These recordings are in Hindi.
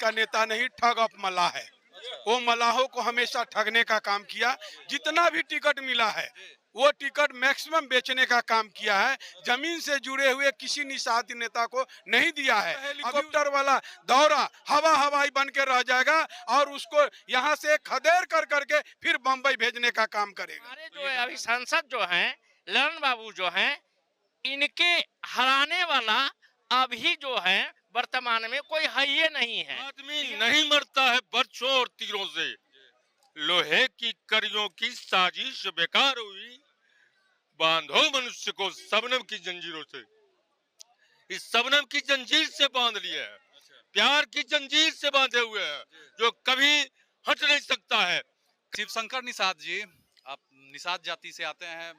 का नेता नहीं, ठग ऑफ मल्लाह है। वो मल्लाहों को हमेशा ठगने का काम किया। जितना भी टिकट मिला है वो टिकट मैक्सिमम बेचने का काम किया है। जमीन से जुड़े हुए किसी निषाद नेता को नहीं दिया है। हेलीकॉप्टर वाला दौरा हवाई बन के रह जाएगा और उसको यहाँ से खदेड़ कर करके फिर बम्बई भेजने का काम करेगा। हमारे जो है अभी सांसद जो हैं ललन बाबू जो हैं, इनके हराने वाला अभी जो है वर्तमान में कोई है ही नहीं है। आदमी नहीं मरता है बर्छों और तीरों से, लोहे की कड़ियों की साजिश बेकार हुई, बांधो मनुष्य को शबनम की जंजीरों से। इस शबनम की जंजीर से बांध लिए है, प्यार की जंजीर से बांधे हुए हैं, जो कभी हट नहीं सकता है। शिवशंकर निषाद जी, आप निषाद जाति से आते हैं,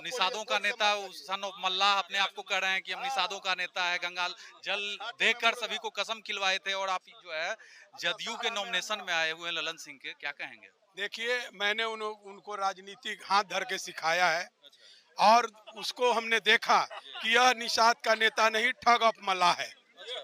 निषादों का नेता सन ऑफ मल्लाह अपने आप को कह रहे हैं कि हम निषादों का नेता है। गंगा जल देकर सभी को कसम खिलवाए थे और आप जो है जदयू के नॉमिनेशन में आए हुए हैं ललन सिंह के, क्या कहेंगे? देखिए, मैंने उनको राजनीतिक हाथ धर के सिखाया है और उसको हमने देखा कि यह निषाद का नेता नहीं, ठग ऑफ मल्लाह है।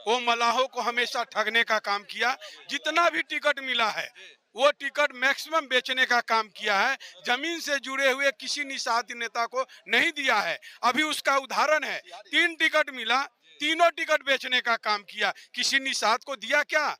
वो मल्लाहों को हमेशा ठगने का काम किया। जितना भी टिकट मिला है वो टिकट मैक्सिमम बेचने का काम किया है। जमीन से जुड़े हुए किसी निषाद नेता को नहीं दिया है। अभी उसका उदाहरण है, 3 टिकट मिला, तीनों टिकट बेचने का काम किया। किसी निषाद को दिया क्या?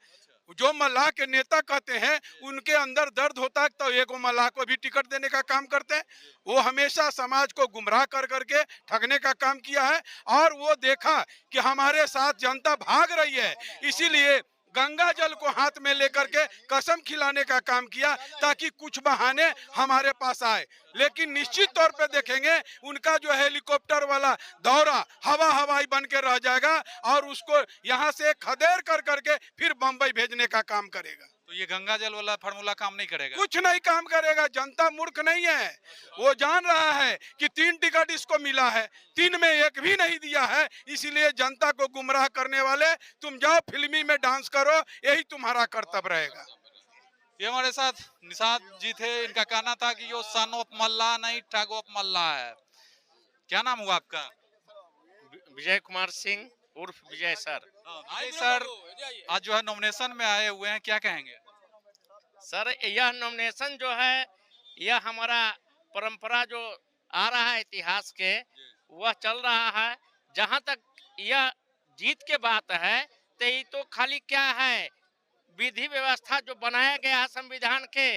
जो मल्लाह के नेता कहते हैं उनके अंदर दर्द होता है तो एक मल्लाह को भी टिकट देने का काम करते हैं। वो हमेशा समाज को गुमराह कर करके ठगने का काम किया है और वो देखा कि हमारे साथ जनता भाग रही है, इसीलिए गंगा जल को हाथ में लेकर के कसम खिलाने का काम किया ताकि कुछ बहाने हमारे पास आए। लेकिन निश्चित तौर पे देखेंगे उनका जो हेलीकॉप्टर वाला दौरा हवाई बन के रह जाएगा और उसको यहाँ से खदेड़ कर करके फिर बम्बई भेजने का काम करेगा। तो ये गंगा जल वाला फार्मूला काम नहीं करेगा? कुछ नहीं काम करेगा। जनता मूर्ख नहीं है, वो जान रहा है कि 3 टिकट इसको मिला है, 3 में एक भी नहीं दिया है, इसीलिए जनता को गुमराह करने वाले तुम जाओ फिल्मी में डांस करो, यही तुम्हारा कर्तव्य रहेगा। ये हमारे साथ निषाद जी थे, इनका कहना था कि यो सन ऑफ मल्लाह नहीं, ठग ऑफ मल्लाह है। क्या नाम हुआ आपका? विजय कुमार सिंह उर्फ विजय सर। विजय सर आज जो है नॉमिनेशन में आए हुए हैं, क्या कहेंगे? सर यह नॉमिनेशन जो है यह हमारा परंपरा जो आ रहा है इतिहास के, वह चल रहा है। जहां तक यह जीत के बात है तो ये तो खाली क्या है, विधि व्यवस्था जो बनाया गया है संविधान के,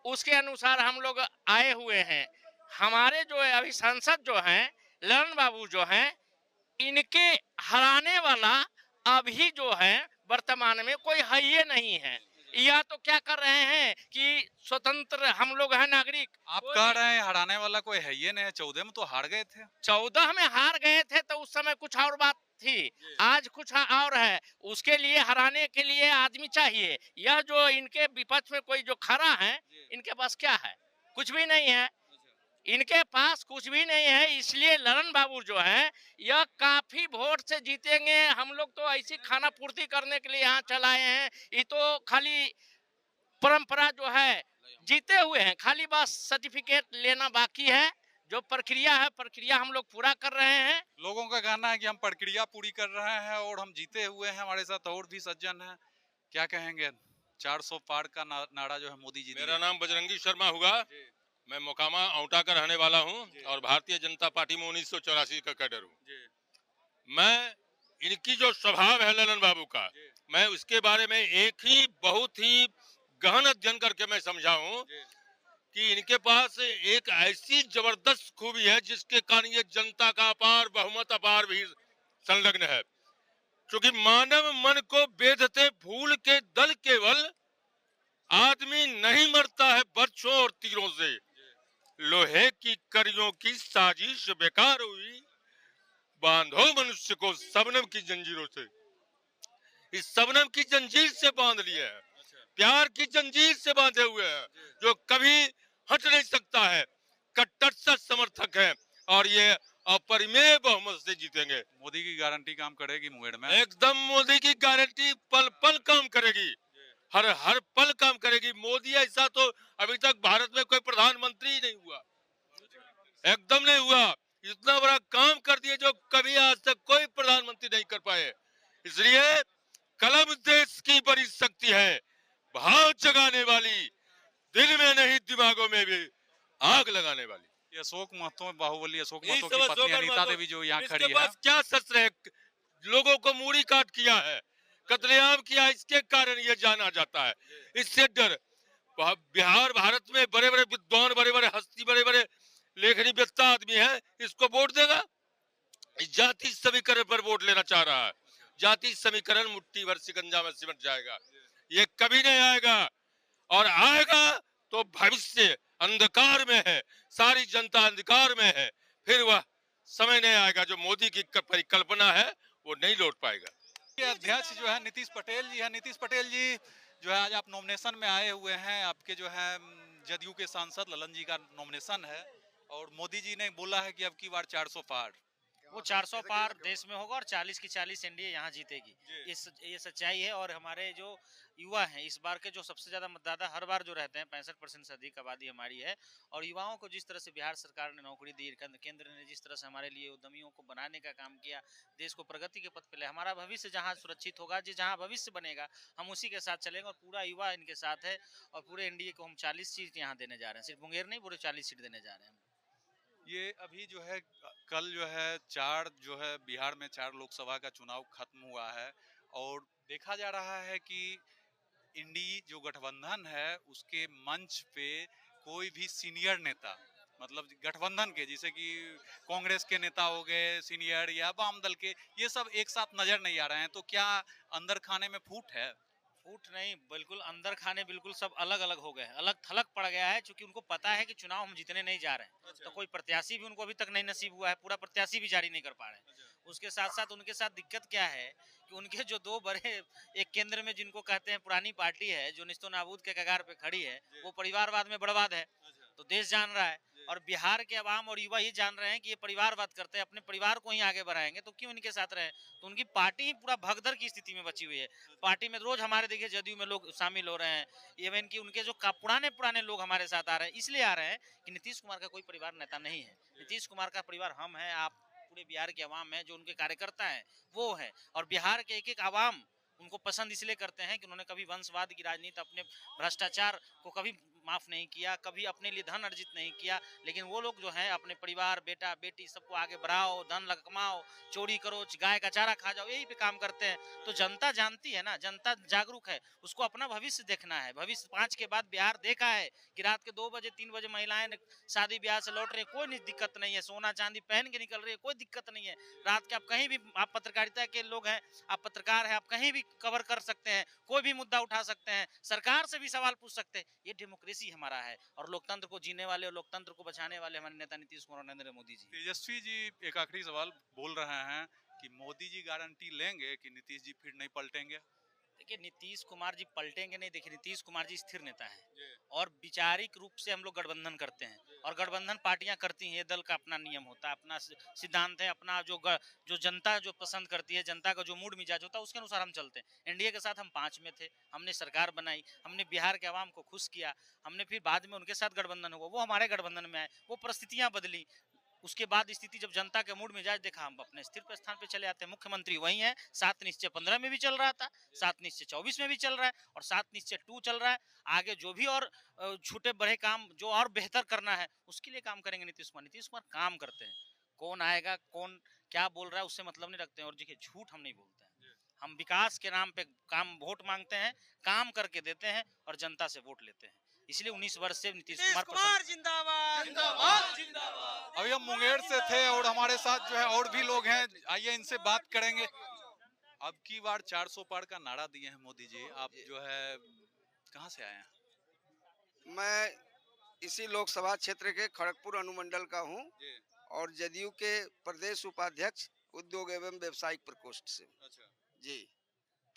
उसके अनुसार हम लोग आए हुए हैं। हमारे जो है अभी सांसद जो हैं ललन बाबू जो हैं, इनके हराने वाला अभी जो है वर्तमान में कोई है ही नहीं है। यह तो क्या कर रहे हैं कि स्वतंत्र हम लोग हैं नागरिक। आप कह रहे हैं हराने वाला कोई है ही नहीं। 14 में तो हार गए थे। 14 में हार गए थे तो उस समय कुछ और बात थी, आज कुछ और है। उसके लिए हराने के लिए आदमी चाहिए। यह जो इनके विपक्ष में कोई जो खड़ा है, इनके पास क्या है? कुछ भी नहीं है, इनके पास कुछ भी नहीं है। इसलिए ललन बाबू जो है यह काफी वोट से जीतेंगे। हम लोग तो ऐसी खाना पूर्ति करने के लिए यहाँ चलाए हैं, ये तो खाली परंपरा जो है जीते हुए हैं, खाली बस सर्टिफिकेट लेना बाकी है। जो प्रक्रिया है प्रक्रिया हम लोग पूरा कर रहे हैं। लोगों का कहना है कि हम प्रक्रिया पूरी कर रहे हैं और हम जीते हुए हैं। हमारे साथ और भी सज्जन हैं, क्या कहेंगे? 400 पार का नारा जो है मोदी जी। मेरा नाम बजरंगी शर्मा हुआ, मैं मोकामा औटा का रहने वाला हूं और भारतीय जनता पार्टी में 1984 का कैडर हूं। मैं इनकी जो स्वभाव है ललन बाबू का, मैं उसके बारे में एक ही बहुत ही गहन अध्ययन करके मैं समझा हूं कि इनके पास एक ऐसी जबरदस्त खूबी है जिसके कारण ये जनता का अपार बहुमत अपार भी संलग्न है। क्योंकि मानव मन को बेधते फूल के दल केवल, आदमी नहीं मरता है बर्छों और तीरों से, लोहे की कड़ियों की साजिश बेकार हुई, बांधो मनुष्य को शबनम की जंजीरों से। इस शबनम की जंजीर से बांध लिए है, प्यार की जंजीर से बांधे हुए हैं, जो कभी हट नहीं सकता है। कट्टर समर्थक है और ये अपरिमेय बहुमत से जीतेंगे। मोदी की गारंटी काम करेगी मुंगेर में? एकदम मोदी की गारंटी पल पल काम करेगी, हर पल काम करेगी। मोदी ऐसा तो अभी तक भारत में कोई प्रधानमंत्री ही नहीं हुआ, एकदम नहीं हुआ। इतना बड़ा काम कर दिए जो कभी आज तक कोई प्रधानमंत्री नहीं कर पाए। इसलिए कलम देश की बड़ी शक्ति है, भाव जगाने वाली, दिल में नहीं दिमागों में भी आग लगाने वाली। ये अशोक महतो, बाहुबली अशोक यही महतो की समझ पत्नी अशोक अनीता महतो, देवी जो यहाँ इसके खड़ी है। पास क्या शस्त्र है? लोगों को मूड़ी काट किया है, कत्लेआम किया, इसके कारण ये जाना जाता है। इससे डर बिहार भारत में बड़े बड़े विद्वान, बड़े बड़े हस्ती, बड़े बड़े लेखनी वेत्ता आदमी है, इसको वोट देगा? जाति समीकरण पर वोट लेना चाह रहा है। जाति समीकरण मुट्ठी भर शिकंजा में सिमट जाएगा, ये कभी नहीं आएगा। और आएगा तो भविष्य अंधकार में है, सारी जनता अंधकार में है, फिर वह समय नहीं आएगा जो मोदी की परिकल्पना है वो नहीं लौट पाएगा। ये अध्यक्ष जो है नीतीश पटेल जी है। नीतीश पटेल जी जो है आज आप नॉमिनेशन में आए हुए हैं, आपके जो है जदयू के सांसद ललन जी का नॉमिनेशन है और मोदी जी ने बोला है कि अब की बार 400 पार। वो 400 पार देश में होगा और 40 की 40 एनडीए यहाँ जीतेगी। ये सच्चाई है। और हमारे जो युवा हैं इस बार के जो सबसे ज्यादा मतदाता हर बार जो रहते हैं, 65% से अधिक आबादी हमारी है। और युवाओं को जिस तरह से बिहार सरकार ने नौकरी दी, केंद्र ने जिस तरह से हमारे लिए उद्यमियों को बनाने का काम किया, देश को प्रगति के पथ पे ले, हमारा भविष्य जहाँ सुरक्षित होगा, जहाँ भविष्य बनेगा, हम उसी के साथ चलेंगे। और पूरा युवा इनके साथ है और पूरे एनडीए को हम 40 सीट यहाँ देने जा रहे हैं। सिर्फ मुंगेर नहीं, पूरे 40 सीट देने जा रहे हैं। ये अभी जो है कल जो है बिहार में 4 लोकसभा का चुनाव खत्म हुआ है और देखा जा रहा है कि इंडी जो गठबंधन है उसके मंच पे कोई भी सीनियर नेता, मतलब गठबंधन के, जैसे कि कांग्रेस के नेता हो गए सीनियर या वाम दल के, ये सब एक साथ नजर नहीं आ रहे हैं। तो क्या अंदर खाने में फूट है? फूट नहीं, बिल्कुल अंदर खाने बिल्कुल सब अलग अलग हो गए, अलग थलग पड़ गया है। क्योंकि उनको पता है कि चुनाव हम जीतने नहीं जा रहे हैं। तो कोई प्रत्याशी भी उनको अभी तक नहीं नसीब हुआ है, पूरा प्रत्याशी भी जारी नहीं कर पा रहे हैं। उसके साथ साथ उनके साथ दिक्कत क्या है कि उनके जो 2 बड़े, एक केंद्र में जिनको कहते हैं पुरानी पार्टी है जो निस्तो नाबूद के कगार पे खड़ी है, वो परिवारवाद में बर्बाद है, तो देश जान रहा है। और बिहार के अवाम और युवा ये जान रहे हैं कि ये परिवारवाद करते हैं, अपने परिवार को ही आगे बढ़ाएंगे, तो क्यों इनके साथ रहे? तो उनकी पार्टी ही पूरा भगदड़ की स्थिति में बची हुई है। पार्टी में रोज हमारे देखिए जदयू में लोग शामिल हो रहे हैं, इवन कि उनके जो पुराने लोग हमारे साथ आ रहे हैं, इसलिए आ रहे हैं कि नीतीश कुमार का कोई परिवार नेता नहीं है। नीतीश कुमार का परिवार हम है, आप पूरे बिहार के अवाम है, जो उनके कार्यकर्ता है वो है। और बिहार के एक एक अवाम उनको पसंद इसलिए करते हैं कि उन्होंने कभी वंशवाद की राजनीति, अपने भ्रष्टाचार को कभी माफ नहीं किया, कभी अपने लिए धन अर्जित नहीं किया। लेकिन वो लोग जो हैं अपने परिवार, बेटा बेटी सबको आगे बढ़ाओ, धन कमाओ, चोरी करो, गाय का चारा खा जाओ, यही पे काम करते हैं। तो जनता जानती है ना, जनता जागरूक है, उसको अपना भविष्य देखना है। भविष्य 5 के बाद बिहार देखा है कि रात के 2 बजे 3 बजे महिलाएं शादी ब्याह से लौट रही है, कोई दिक्कत नहीं है। सोना चांदी पहन के निकल रही है, कोई दिक्कत नहीं है। रात के आप कहीं भी, आप पत्रकारिता के लोग हैं, आप पत्रकार हैं, आप कहीं भी कवर कर सकते हैं, कोई भी मुद्दा उठा सकते हैं, सरकार से भी सवाल पूछ सकते हैं। ये डेमोक्रेसी हमारा है और लोकतंत्र को जीने वाले और लोकतंत्र को बचाने वाले हमारे नेता नीतीश कुमार और नरेंद्र मोदी जी। तेजस्वी जी एक आखिरी सवाल बोल रहे हैं कि मोदी जी गारंटी लेंगे कि नीतीश जी फिर नहीं पलटेंगे? देखिए नीतीश कुमार जी पलटेंगे नहीं। देखिए नीतीश कुमार जी स्थिर नेता है और विचारिक रूप से हम लोग गठबंधन करते हैं और गठबंधन पार्टियां करती हैं। ये दल का अपना नियम होता है, अपना सिद्धांत है, अपना जो जनता जो पसंद करती है, जनता का जो मूड मिजाज होता है उसके अनुसार हम चलते हैं। एनडीए के साथ हम 5 में थे, हमने सरकार बनाई, हमने बिहार के आवाम को खुश किया, हमने फिर बाद में उनके साथ गठबंधन हुआ, वो हमारे गठबंधन में आए, वो परिस्थितियां बदली। उसके बाद स्थिति जब जनता के मूड मिजाज देखा, हम अपने स्थिर पर स्थान पे चले आते हैं। मुख्यमंत्री वही है, 7 निश्चय 15 में भी चल रहा था, 7 निश्चय 24 में भी चल रहा है और 7 निश्चय 2 चल रहा है। आगे जो भी और छोटे बड़े काम जो और बेहतर करना है उसके लिए काम करेंगे नीतीश कुमार। नीतीश कुमार काम करते हैं, कौन आएगा कौन क्या बोल रहा है उससे मतलब नहीं रखते हैं। और देखिए झूठ हम नहीं बोलते हैं, हम विकास के नाम पे काम वोट मांगते हैं, काम करके देते हैं और जनता से वोट लेते हैं। इसलिए 19 वर्ष से नीतीश कुमार जिंदाबाद जिंदाबाद जिंदाबाद। अभी हम मुंगेर से थे और हमारे साथ जो है और भी लोग हैं, आइए इनसे बात करेंगे। अब की बार 400 पार का नारा दिए हैं मोदी जी, आप जो है कहाँ से आए हैं? मैं इसी लोकसभा क्षेत्र के खड़गपुर अनुमंडल का हूँ और जदयू के प्रदेश उपाध्यक्ष उद्योग एवं व्यवसायिक प्रकोष्ठ से। अच्छा जी,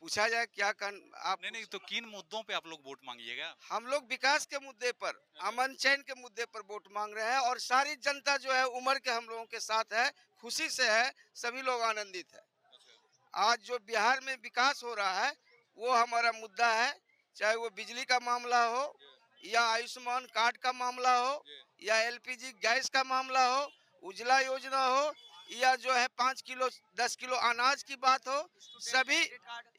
पूछा जाए क्या आप नहीं तो किन मुद्दों पे आप लोग वोट मांगिएगा? हम लोग विकास के मुद्दे पर, अमन चैन के मुद्दे पर वोट मांग रहे हैं और सारी जनता जो है उम्र के हम लोगों के साथ है, खुशी से है, सभी लोग आनंदित है। आज जो बिहार में विकास हो रहा है वो हमारा मुद्दा है, चाहे वो बिजली का मामला हो या आयुष्मान कार्ड का मामला हो या एलपीजी गैस का मामला हो, उज्ज्वला योजना हो या जो है 5 किलो 10 किलो अनाज की बात हो, सभी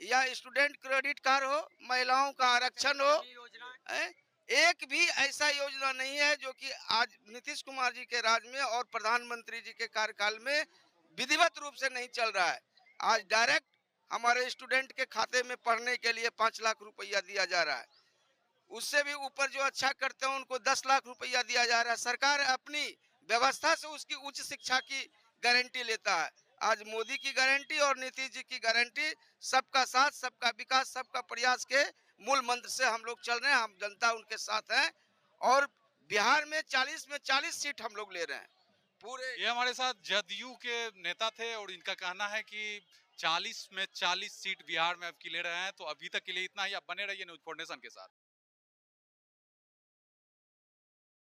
या स्टूडेंट क्रेडिट कार्ड हो, महिलाओं का आरक्षण हो, एक भी ऐसा योजना नहीं है जो कि आज नीतीश कुमार जी के राज में और प्रधानमंत्री जी के कार्यकाल में विधिवत रूप से नहीं चल रहा है। आज डायरेक्ट हमारे स्टूडेंट के खाते में पढ़ने के लिए 5 लाख रुपया दिया जा रहा है। उससे भी ऊपर जो अच्छा करते हैं उनको 10 लाख रुपया दिया जा रहा है। सरकार अपनी व्यवस्था से उसकी उच्च शिक्षा की गारंटी लेता है। आज मोदी की गारंटी और नीतीश जी की गारंटी, सबका साथ, सबका विकास, सबका प्रयास के मूल मंत्र से हम लोग चल रहे हैं। हम जनता उनके साथ है और बिहार में 40 में 40 सीट हम लोग ले रहे हैं पूरे। ये हमारे साथ जदयू के नेता थे और इनका कहना है कि 40 में 40 सीट बिहार में अब की ले रहे हैं। तो अभी तक के लिए इतना ही। आप बने रहिए न्यूज़ 4 नेशन के साथ।